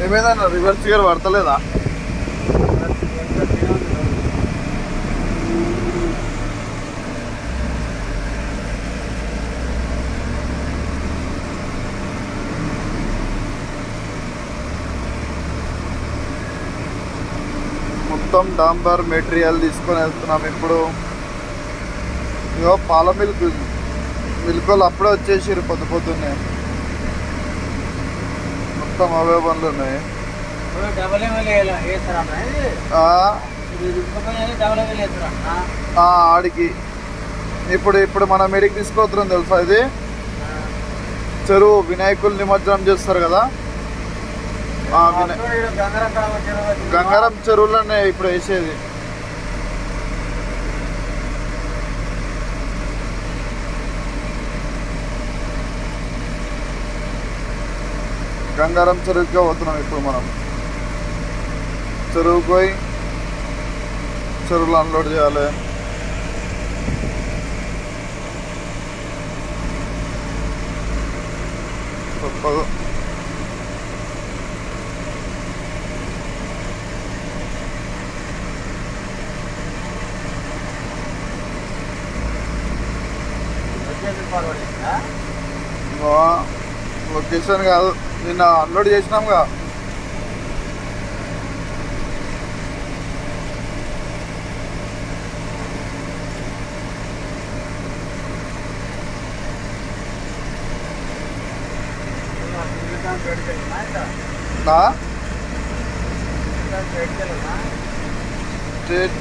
ఏమైందన్న reverse gear పడతలేదా? మొత్తం డాంబర్ material తీసుకొని వెళ్తున్నాం ఇప్పుడు. ఇగో పాల మిల్క్ వాళ్ళు అప్పుడే వచ్చేసారు పొద్దున్నే. మొత్తం అవే బండ్లు ఉన్నాయి. ఆడికి ఇప్పుడు మనం మెడికి తీసుకుపోతున్నాం తెలుసా? ఇది చెరువు వినాయకులు నిమజ్జనం చేస్తారు కదా, గంగారం చెరువులోనే ఇప్పుడు వేసేది. గంగారం చెరువుకే పోతున్నాం ఇప్పుడు మనం. చెరువుకు పోయి చెరువులో అన్లోడ్ చేయాలి. తప్పదు. లొకేషన్ కాదు, నిన్న అన్లోడ్ చేసినాంగా. స్టేట్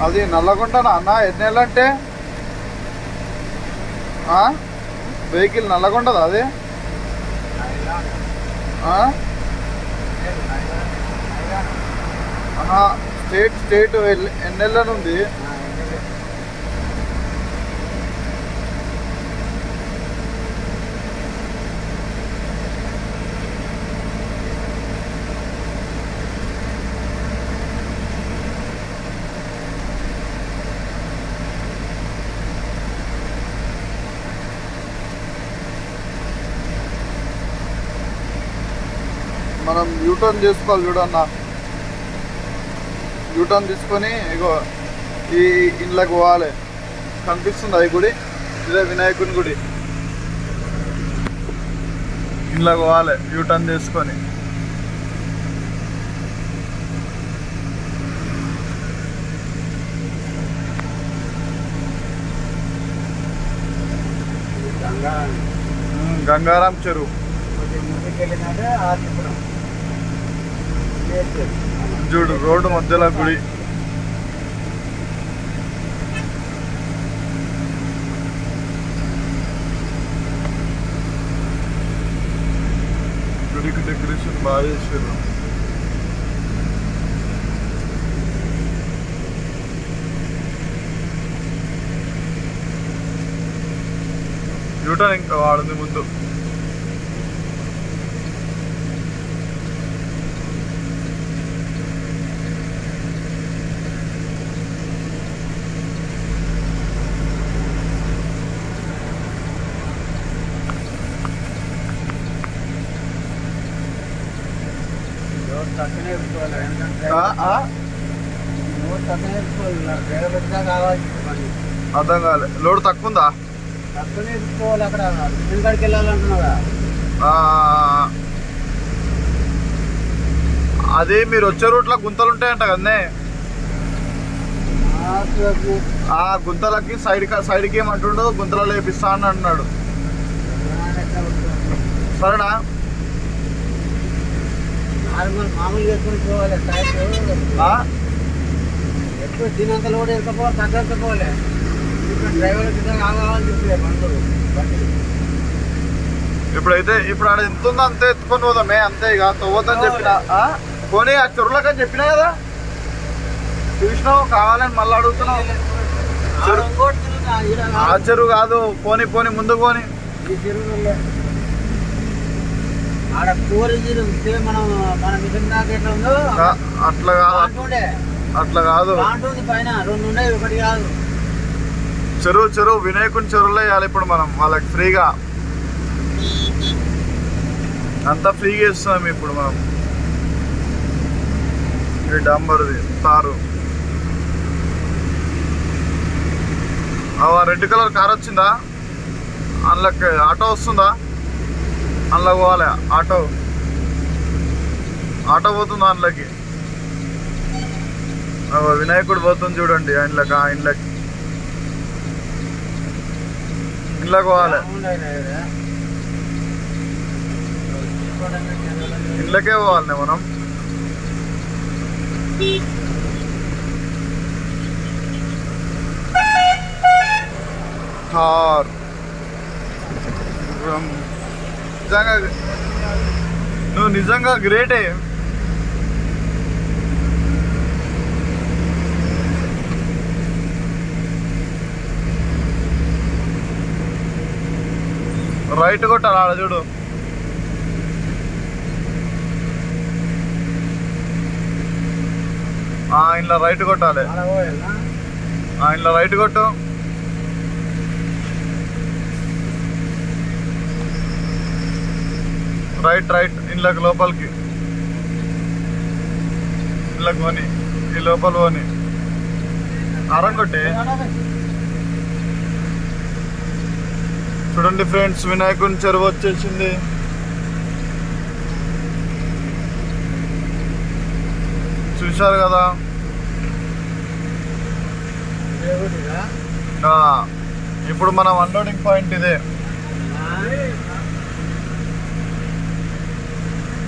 అది నల్లగొండనా అన్న? ఎన్ని నెలలు అంటే వెహికల్ నల్లగొండదా అది? స్టేట్ ఎన్ని నెలలు ఉంది? మనం యూటర్న్ చేసుకోవాలి చూడన్న. యూటర్న్ తీసుకొని ఇగో ఈ ఇంట్లోకి పోవాలి. కనిపిస్తుంది అది గుడి, ఇదే వినాయకుని గుడి. ఇంట్లోకి పోవాలి యూటర్న్ చేసుకొని. గంగారం చెరువు చూడు, రోడ్డు మధ్యలో గుడి. గుడికి డెకరేషన్ బాగా చేసారు. న్యూటన్ ఇంకా వాడుంది ముందు. అర్థం కాలే. లోడ్ తక్కువ ఉందా? అదే మీరు వచ్చే రూట్లో గుంతలు ఉంటాయంట కదనే, ఆ గుంతలకి సైడ్కి ఏమంటుండో గుంతలలో వేపిస్తా అని అన్నాడు. సరేనా? దీనంతలో కూడా ఎక్కపోవాలి, తగ్గకపోవాలి. ఇప్పుడైతే ఇప్పుడు ఆడ ఎంత ఉందో అంతే ఎత్తుకొని పోదామే, అంతే ఇక తవ్వద్దని చెప్పిన. పోనీ ఆ చెరువులకని చెప్పినా కదా, చూసినావు కావాలని మళ్ళీ అడుగుతున్నావు. ఆ చెరువు కాదు, పోనీ పోనీ ముందుకు పోనీ. ఈ చెరువులో ఆడ కూర మనం మన మిషన్ దాకా ఎట్లా ఉందో అట్లా కాదు, అట్లా కాదు. పైన 2 ఉన్నాయి, 1 కాదు. చెరువు వినాయకుని చెరువులో వేయాలి ఇప్పుడు మనం వాళ్ళకి ఫ్రీగా. అంతా ఫ్రీగా ఇస్తున్నాం ఇప్పుడు మనం. ఈ డంబర్ది తారు. రెడ్ కలర్ కార్ వచ్చిందా? అందులోకి ఆటో వస్తుందా? అందులో పోవాలి. ఆటో పోతుందా అందులోకి? వినాయకుడు పోతుంది చూడండి. ఇంట్లోకి పోవాలి. ఇంట్లోకే పోవాలి మనం. నిజంగా నువ్వు నిజంగా గ్రేటే. రైట్ కొట్టాలి ఆడ చూడు. ఇంట్లో రైట్ కొట్టాలి. ఇంట్లో రైట్ కొట్టు. రైట్ ఇంట్లోకి లోపలికి. ఇంట్లోకి పోని, ఈ లోపల పోని. ఆరం కొట్టి చూడండి ఫ్రెండ్స్, వినాయకుని చెరువు వచ్చేసింది. చూశారు కదా. ఇప్పుడు మనం అన్లోడింగ్ పాయింట్ ఇదే.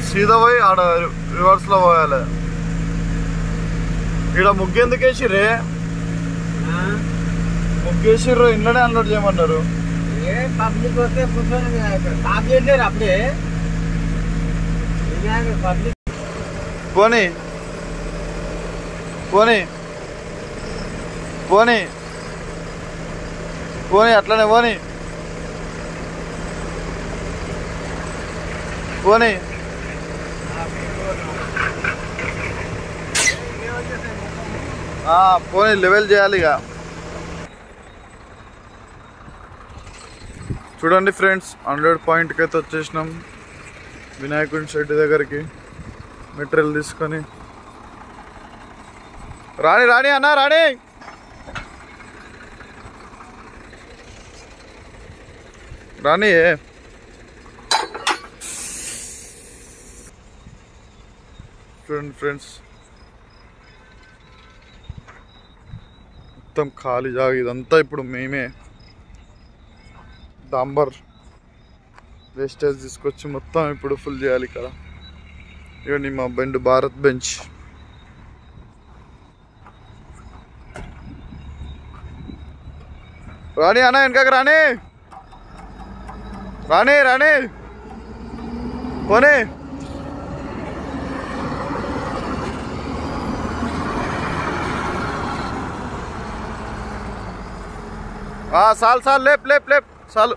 సీదా పోయి ఆడ రివర్స్ లో పోయాలి. ఈడ ముగ్గెందుకు వేసిర్రే? ముగ్గేసిర్రు, ఇంట్లోనే అన్లోడ్ చేయమన్నారు. పబ్లిక్ వస్తే స్టాప్ చేయలేరు అప్పుడే. పోనీ పోనీ పోనీ పోనీ అట్లనే పోనీ పోనీ. పోనీ లెవెల్ చేయాలి ఇక. చూడండి ఫ్రెండ్స్, 100 పాయింట్కి అయితే వచ్చేసినాం. వినాయకుడి షెడ్ దగ్గరికి మెటీరియల్ తీసుకొని. రాణి అన్న రాణి. చూడండి ఫ్రెండ్స్, మొత్తం ఖాళీ జాగా ఇదంతా. ఇప్పుడు మేమే డాంబర్ వేస్టేజ్ తీసుకొచ్చి మొత్తం ఇప్పుడు ఫుల్ చేయాలి ఇక్కడ. ఇవన్నీ మా బెండ్ భారత్ బెంచ్. రాణి అన్న వెనకకి రాణి పోనీ. చాలు లేప్ చాలు.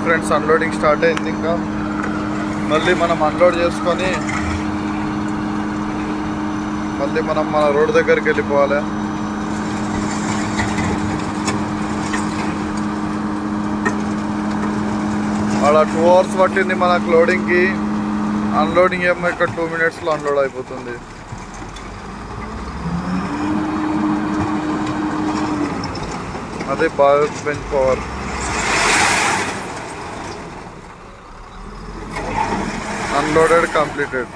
ఫ్రెండ్స్, అన్లోడింగ్ స్టార్ట్ అయింది. ఇంకా మళ్ళీ మనం అన్లోడ్ చేసుకొని మళ్ళీ మనం మన రోడ్ దగ్గరికి వెళ్ళిపోవాలి. అలా 2 hours పట్టింది మనకు లోడింగ్కి. అన్లోడింగ్ ఏమో ఇక్కడ 2 minutesలో అన్లోడ్ అయిపోతుంది. అదే భారత్ బెంజ్ పవర్. అన్లోడెడ్ కంప్లీటెడ్.